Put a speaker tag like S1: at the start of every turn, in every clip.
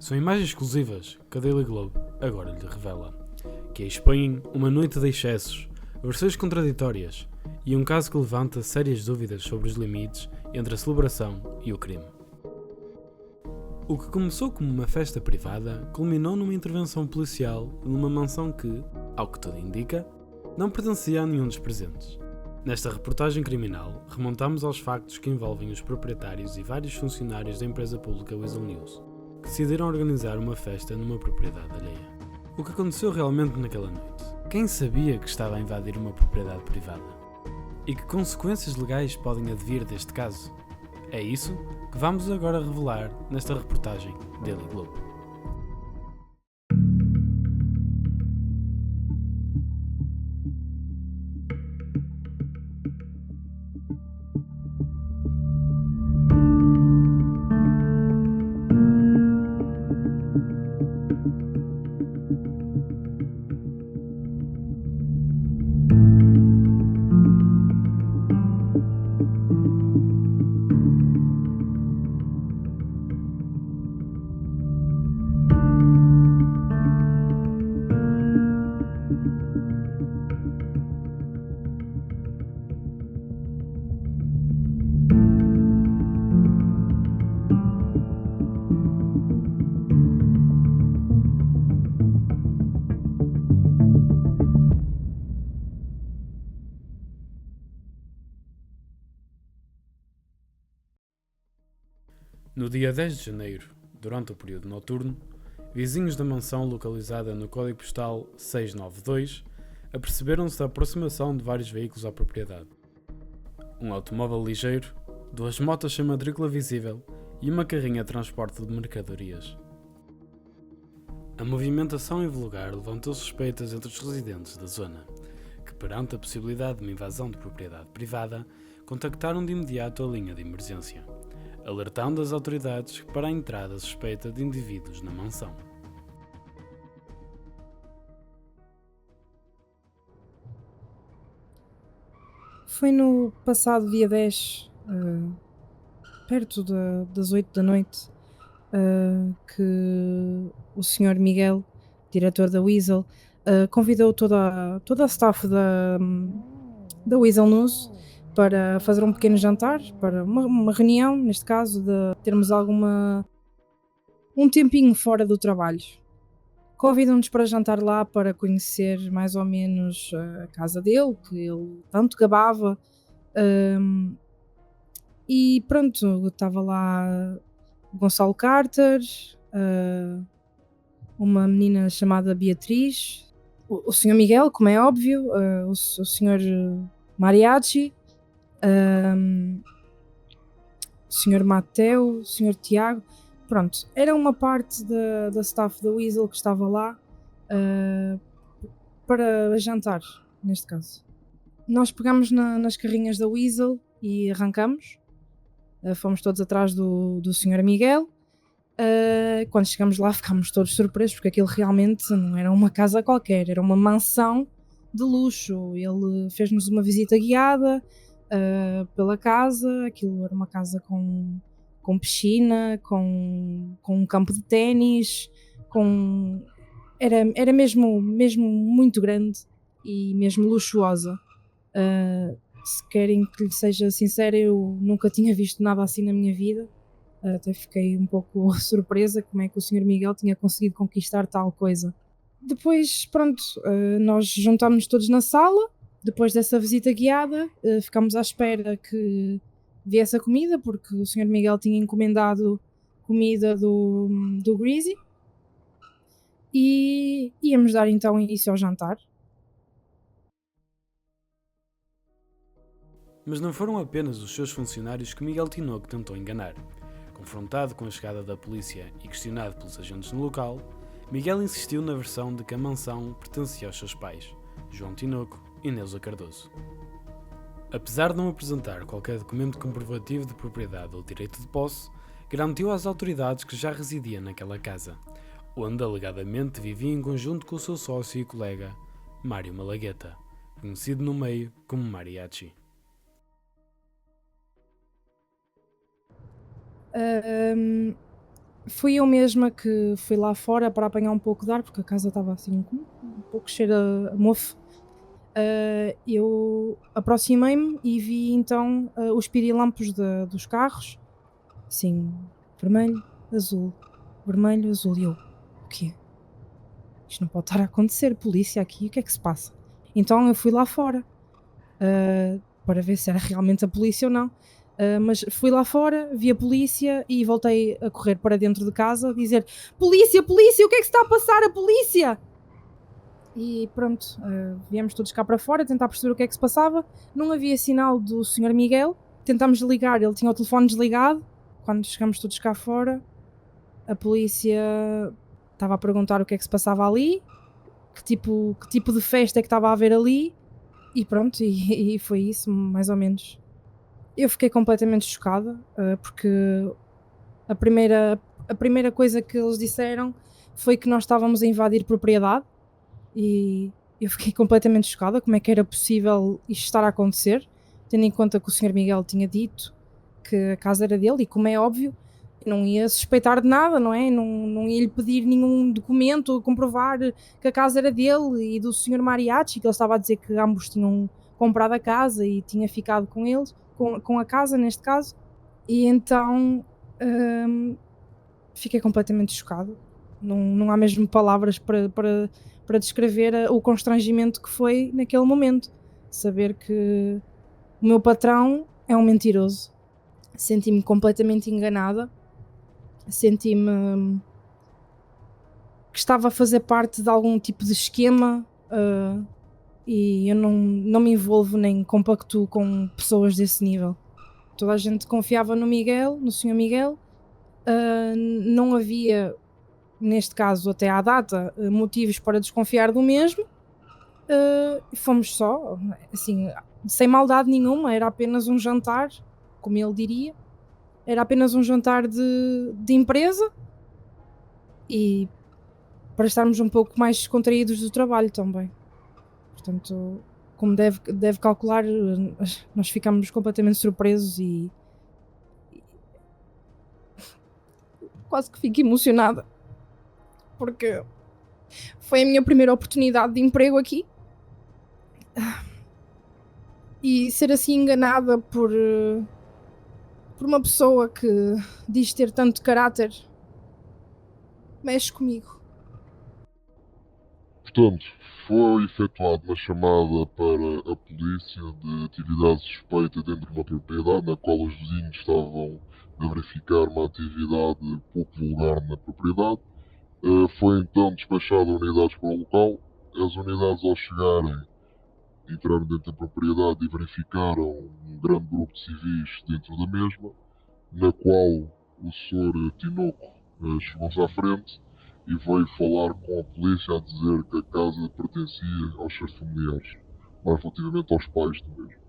S1: São imagens exclusivas que a Daily Globe agora lhe revela, que expõem uma noite de excessos, versões contraditórias e um caso que levanta sérias dúvidas sobre os limites entre a celebração e o crime. O que começou como uma festa privada culminou numa intervenção policial numa mansão que, ao que tudo indica, não pertencia a nenhum dos presentes. Nesta reportagem criminal, remontamos aos factos que envolvem os proprietários e vários funcionários da empresa pública Weasel News, que decidiram organizar uma festa numa propriedade alheia. O que aconteceu realmente naquela noite? Quem sabia que estava a invadir uma propriedade privada? E que consequências legais podem advir deste caso? É isso que vamos agora revelar nesta reportagem Daily Globe. No dia 10 de janeiro, durante o período noturno, vizinhos da mansão localizada no código postal 692 aperceberam-se da aproximação de vários veículos à propriedade. Um automóvel ligeiro, duas motas sem matrícula visível e uma carrinha de transporte de mercadorias. A movimentação invulgar levantou suspeitas entre os residentes da zona, que, perante a possibilidade de uma invasão de propriedade privada, contactaram de imediato a linha de emergência, alertando as autoridades para a entrada suspeita de indivíduos na mansão.
S2: Foi no passado dia 10, perto das 8 da noite, que o Sr. Miguel, diretor da Weasel, convidou toda a staff da Weasel News para fazer um pequeno jantar, para uma reunião, neste caso, de termos um tempinho fora do trabalho. Convidam-nos para jantar lá para conhecer mais ou menos a casa dele, que ele tanto gabava. E pronto, estava lá o Gonçalo Carter, uma menina chamada Beatriz, o Sr. Miguel, como é óbvio, o Sr. Mariachi, o Sr. Mateu, o Sr. Tiago. Pronto, era uma parte da staff da Weasel que estava lá para jantar, neste caso. Nós pegamos nas carrinhas da Weasel e arrancamos. Fomos todos atrás do Sr. Miguel. Quando chegamos lá ficámos todos surpresos, porque aquilo realmente não era uma casa qualquer, era uma mansão de luxo. Ele fez-nos uma visita guiada pela casa. Aquilo era uma casa com piscina, com um campo de ténis, era mesmo muito grande e mesmo luxuosa. Se querem que lhe seja sincera, eu nunca tinha visto nada assim na minha vida. Até fiquei um pouco surpresa como é que o Sr. Miguel tinha conseguido conquistar tal coisa. Depois, pronto, nós juntámos-nos todos na sala. Depois dessa visita guiada, ficámos à espera que viesse a comida, porque o Sr. Miguel tinha encomendado comida do Greasy. E íamos dar então início ao jantar.
S1: Mas não foram apenas os seus funcionários que Miguel Tinoco tentou enganar. Confrontado com a chegada da polícia e questionado pelos agentes no local, Miguel insistiu na versão de que a mansão pertencia aos seus pais, João Tinoco e Neuza Cardoso. Apesar de não apresentar qualquer documento comprovativo de propriedade ou direito de posse, garantiu às autoridades que já residia naquela casa, onde alegadamente vivia em conjunto com o seu sócio e colega, Mário Malagueta, conhecido no meio como Mariachi.
S2: Fui eu mesma que fui lá fora para apanhar um pouco de ar, porque a casa estava assim um pouco cheira a mofo. Eu aproximei-me e vi então os pirilampos dos carros, assim, vermelho, azul, vermelho, azul. E eu, o quê? Isto não pode estar a acontecer, polícia aqui, o que é que se passa? Então eu fui lá fora para ver se era realmente a polícia ou não. Mas fui lá fora, vi a polícia e voltei a correr para dentro de casa a dizer: polícia, polícia, o que é que se está a passar? A polícia! E pronto, viemos todos cá para fora tentar perceber o que é que se passava. Não havia sinal do Senhor Miguel. Tentámos ligar, ele tinha o telefone desligado. Quando chegamos todos cá fora, a polícia estava a perguntar o que é que se passava ali, que tipo de festa é que estava a haver ali. E pronto, e foi isso, mais ou menos. Eu fiquei completamente chocada, porque a primeira, a primeira coisa que eles disseram foi que nós estávamos a invadir propriedade e eu fiquei completamente chocada. Como é que era possível isto estar a acontecer, tendo em conta que o Senhor Miguel tinha dito que a casa era dele e, como é óbvio, não ia suspeitar de nada, não é? Não ia lhe pedir nenhum documento a comprovar que a casa era dele e do Senhor Mariachi, que ele estava a dizer que ambos tinham comprado a casa e tinha ficado com eles, com a casa neste caso. E então fiquei completamente chocada. Não há mesmo palavras para descrever o constrangimento que foi naquele momento. Saber que o meu patrão é um mentiroso. Senti-me completamente enganada. Senti-me que estava a fazer parte de algum tipo de esquema, e eu não me envolvo nem compactuo com pessoas desse nível. Toda a gente confiava no Miguel, no Senhor Miguel. Não havia, neste caso até à data, motivos para desconfiar do mesmo. Fomos só, assim, sem maldade nenhuma, era apenas um jantar, como ele diria, era apenas um jantar de empresa e para estarmos um pouco mais descontraídos do trabalho também. Portanto, como deve calcular, nós ficámos completamente surpresos e quase que fico emocionada, porque foi a minha primeira oportunidade de emprego aqui. E ser assim enganada por uma pessoa que diz ter tanto caráter mexe comigo.
S3: Portanto, foi efetuada uma chamada para a polícia de atividade suspeita dentro de uma propriedade na qual os vizinhos estavam a verificar uma atividade pouco vulgar na propriedade. Foi então despachada unidades para o local. As unidades, ao chegarem, entraram dentro da propriedade e verificaram um grande grupo de civis dentro da mesma, na qual o Sr. Tinoco chegou-se à frente e veio falar com a polícia a dizer que a casa pertencia aos seus familiares, mais relativamente aos pais do mesmo.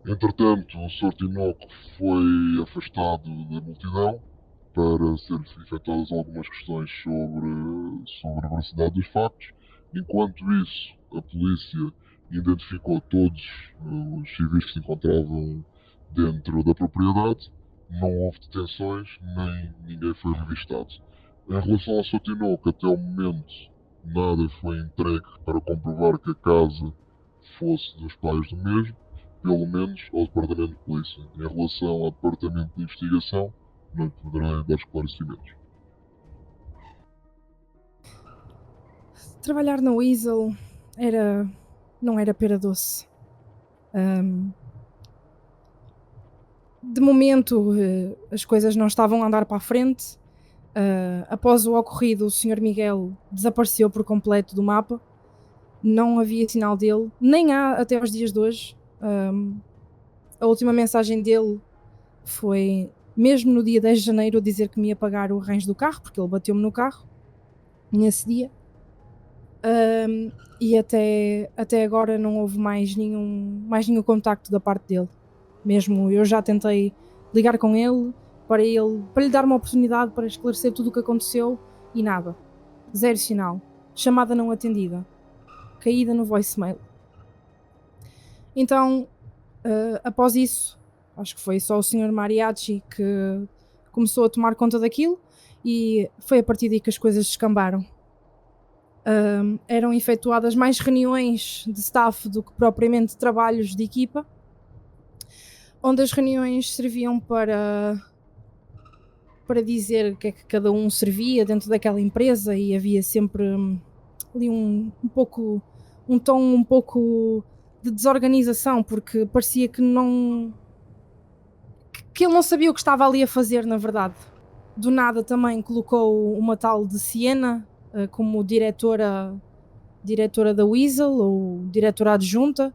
S3: Entretanto, o Sr. Tinoco foi afastado da multidão para serem efetuadas algumas questões sobre a veracidade dos factos. Enquanto isso, a polícia identificou todos os civis que se encontravam dentro da propriedade. Não houve detenções, nem ninguém foi revistado. Em relação ao Sr. Tinoco, até o momento nada foi entregue para comprovar que a casa fosse dos pais do mesmo, pelo menos ao Departamento de Polícia. Em relação ao Departamento de Investigação, não lhe poderei dar esclarecimentos.
S2: Trabalhar na Weasel não era pera doce. De momento, as coisas não estavam a andar para a frente. Após o ocorrido, o Sr. Miguel desapareceu por completo do mapa. Não havia sinal dele, nem há até aos dias de hoje. A última mensagem dele foi mesmo no dia 10 de janeiro dizer que me ia pagar o range do carro, porque ele bateu-me no carro nesse dia. E até agora não houve mais nenhum contacto da parte dele. Mesmo eu já tentei ligar com ele para lhe dar uma oportunidade para esclarecer tudo o que aconteceu e nada. Zero sinal. Chamada não atendida. Caída no voicemail. Então, após isso, acho que foi só o Sr. Mariachi que começou a tomar conta daquilo e foi a partir daí que as coisas descambaram. Eram efetuadas mais reuniões de staff do que propriamente trabalhos de equipa, onde as reuniões serviam para dizer o que é que cada um servia dentro daquela empresa, e havia sempre ali um tom um pouco de desorganização, porque parecia que ele não sabia o que estava ali a fazer, na verdade. Do nada também colocou uma tal de Siena como diretora da Weasel, ou diretora adjunta,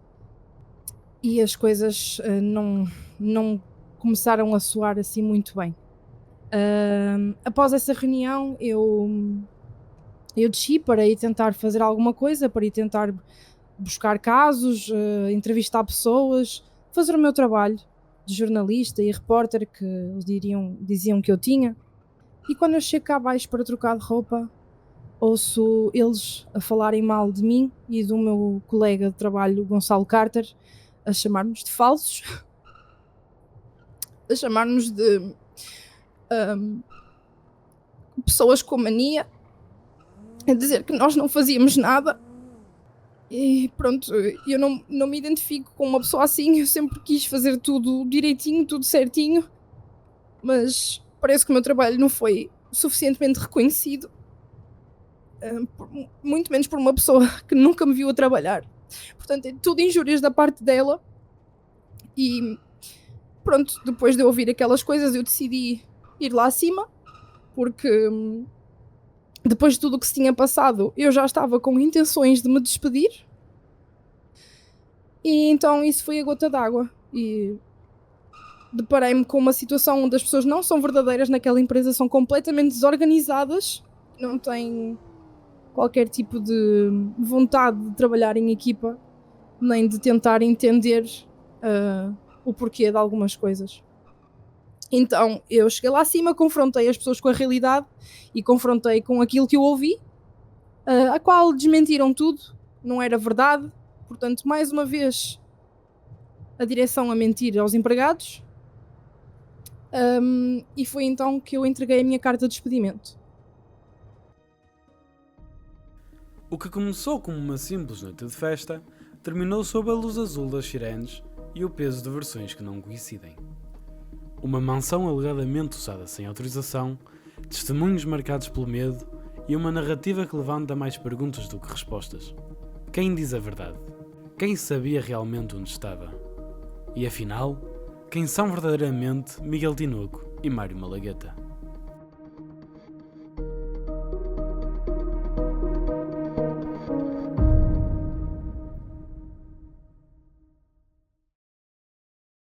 S2: e as coisas não começaram a soar assim muito bem. Após essa reunião eu desci para ir tentar fazer alguma coisa, para ir tentar buscar casos, entrevistar pessoas, fazer o meu trabalho de jornalista e repórter que eles diziam que eu tinha. E quando eu chego cá abaixo para trocar de roupa, ouço eles a falarem mal de mim e do meu colega de trabalho, Gonçalo Carter, a chamar-nos de falsos, a chamar-nos de pessoas com mania, a dizer que nós não fazíamos nada. E pronto, eu não me identifico com uma pessoa assim. Eu sempre quis fazer tudo direitinho, tudo certinho, mas parece que o meu trabalho não foi suficientemente reconhecido, muito menos por uma pessoa que nunca me viu a trabalhar. Portanto, é tudo injúrias da parte dela. E pronto, depois de eu ouvir aquelas coisas, eu decidi ir lá acima, porque depois de tudo o que se tinha passado, eu já estava com intenções de me despedir. E então isso foi a gota d'água. E deparei-me com uma situação onde as pessoas não são verdadeiras naquela empresa, são completamente desorganizadas, não têm qualquer tipo de vontade de trabalhar em equipa, nem de tentar entender o porquê de algumas coisas. Então eu cheguei lá acima, confrontei as pessoas com a realidade e confrontei com aquilo que eu ouvi, a qual desmentiram tudo, não era verdade. Portanto, mais uma vez, a direção a mentir aos empregados, e foi então que eu entreguei a minha carta de despedimento.
S1: O que começou como uma simples noite de festa, terminou sob a luz azul das sirenes e o peso de versões que não coincidem. Uma mansão alegadamente usada sem autorização, testemunhos marcados pelo medo e uma narrativa que levanta mais perguntas do que respostas. Quem diz a verdade? Quem sabia realmente onde estava? E afinal, quem são verdadeiramente Miguel Tinoco e Mário Malagueta?